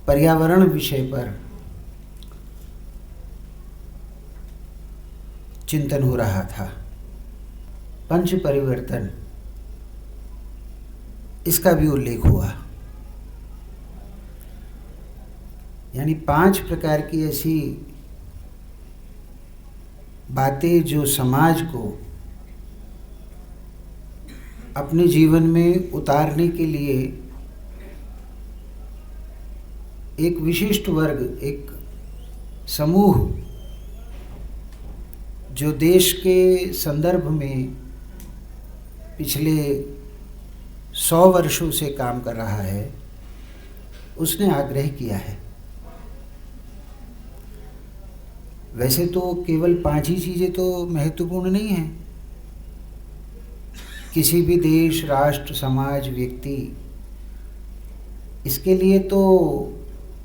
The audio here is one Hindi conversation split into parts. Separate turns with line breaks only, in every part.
पर्यावरण विषय पर चिंतन हो रहा था। पंच परिवर्तन, इसका भी उल्लेख हुआ। यानी 5 प्रकार की ऐसी बातें जो समाज को अपने जीवन में उतारने के लिए एक विशिष्ट वर्ग, एक समूह जो देश के संदर्भ में पिछले 100 वर्षों से काम कर रहा है, उसने आग्रह किया है। वैसे तो केवल 5 ही चीज़ें तो महत्वपूर्ण नहीं हैं। किसी भी देश, राष्ट्र, समाज, व्यक्ति, इसके लिए तो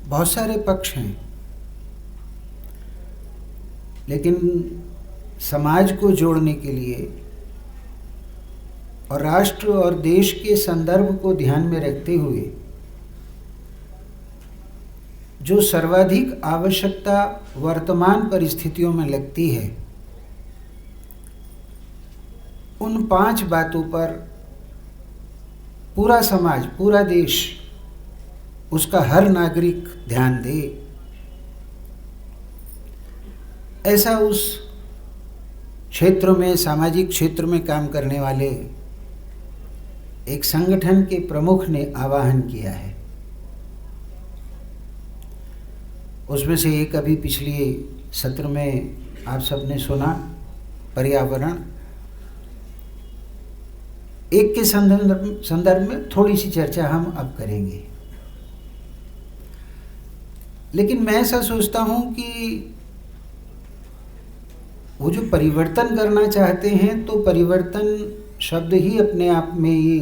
बहुत सारे पक्ष हैं, लेकिन समाज को जोड़ने के लिए और राष्ट्र और देश के संदर्भ को ध्यान में रखते हुए जो सर्वाधिक आवश्यकता वर्तमान परिस्थितियों में लगती है, उन 5 बातों पर पूरा समाज, पूरा देश, उसका हर नागरिक ध्यान दे, ऐसा उस क्षेत्र में, सामाजिक क्षेत्र में काम करने वाले एक संगठन के प्रमुख ने आह्वान किया है। उसमें से एक अभी पिछले सत्र में आप सबने सुना, पर्यावरण। एक के संदर्भ में थोड़ी सी चर्चा हम अब करेंगे। लेकिन मैं ऐसा सोचता हूं कि वो जो परिवर्तन करना चाहते हैं, तो परिवर्तन शब्द ही अपने आप में ये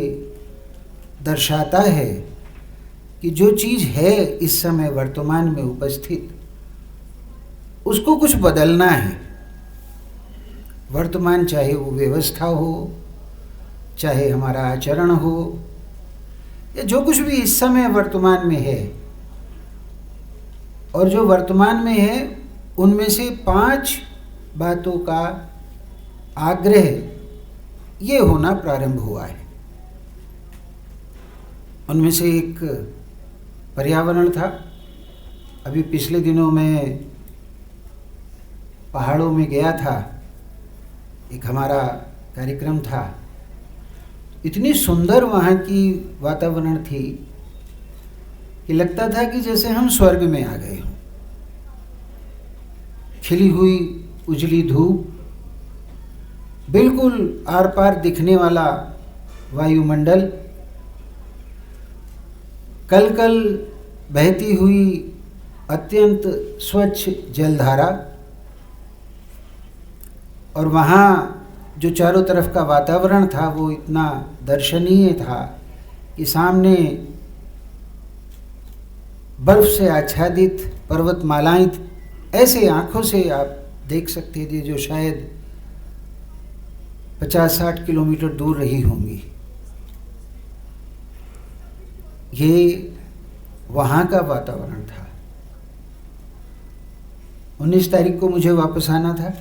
दर्शाता है कि जो चीज़ है इस समय वर्तमान में उपस्थित, उसको कुछ बदलना है। वर्तमान चाहे वो व्यवस्था हो, चाहे हमारा आचरण हो, या जो कुछ भी इस समय वर्तमान में है, और जो वर्तमान में है उनमें से 5 बातों का आग्रह ये होना प्रारंभ हुआ है। उनमें से एक पर्यावरण था। अभी पिछले दिनों में पहाड़ों में गया था, एक हमारा कार्यक्रम था। इतनी सुंदर वहाँ की वातावरण थी कि लगता था कि जैसे हम स्वर्ग में आ गए हों। खिली हुई उजली धूप, बिल्कुल आर पार दिखने वाला वायुमंडल, कल कल बहती हुई अत्यंत स्वच्छ जलधारा, और वहाँ जो चारों तरफ का वातावरण था वो इतना दर्शनीय था कि सामने बर्फ से आच्छादित पर्वतमालाएं ऐसे आँखों से आप देख सकते थे जो शायद 50-60 किलोमीटर दूर रही होंगी। ये वहाँ का वातावरण था। 19 तारीख को मुझे वापस आना था।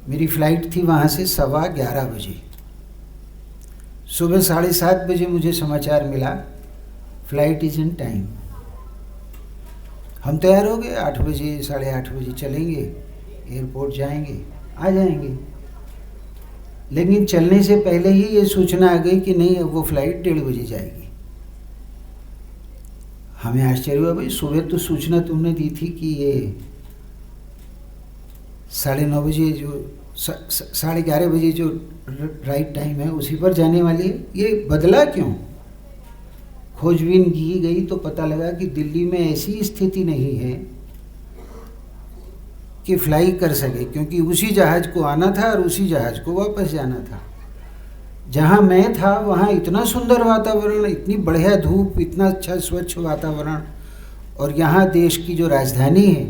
मेरी फ़्लाइट थी वहाँ से 11:15 बजे। सुबह 7:30 बजे मुझे समाचार मिला, फ़्लाइट इज़ इन टाइम। हम तैयार हो गए, 8 बजे 8:30 बजे चलेंगे, एयरपोर्ट जाएंगे, आ जाएंगे। लेकिन चलने से पहले ही ये सूचना आ गई कि नहीं, अब वो फ़्लाइट 1:30 बजे जाएगी। हमें आश्चर्य हुआ, भाई सुबह तो सूचना तुमने दी थी कि ये 9:30 बजे, जो 11:30 बजे जो राइट टाइम है उसी पर जाने वाली है, ये बदला क्यों? खोजबीन की गई तो पता लगा कि दिल्ली में ऐसी स्थिति नहीं है कि फ्लाई कर सके, क्योंकि उसी जहाज़ को आना था और उसी जहाज़ को वापस जाना था। जहाँ मैं था वहाँ इतना सुंदर वातावरण, इतनी बढ़िया धूप, इतना अच्छा स्वच्छ वातावरण, और यहाँ देश की जो राजधानी है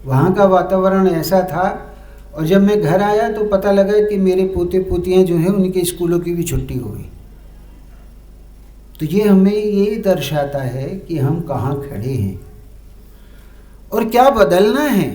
वहाँ का वातावरण ऐसा था। और जब मैं घर आया तो पता लगा कि मेरे पोते पोतियाँ जो हैं उनके स्कूलों की भी छुट्टी हो गई। तो ये हमें ये दर्शाता है कि हम कहाँ खड़े हैं और क्या बदलना है।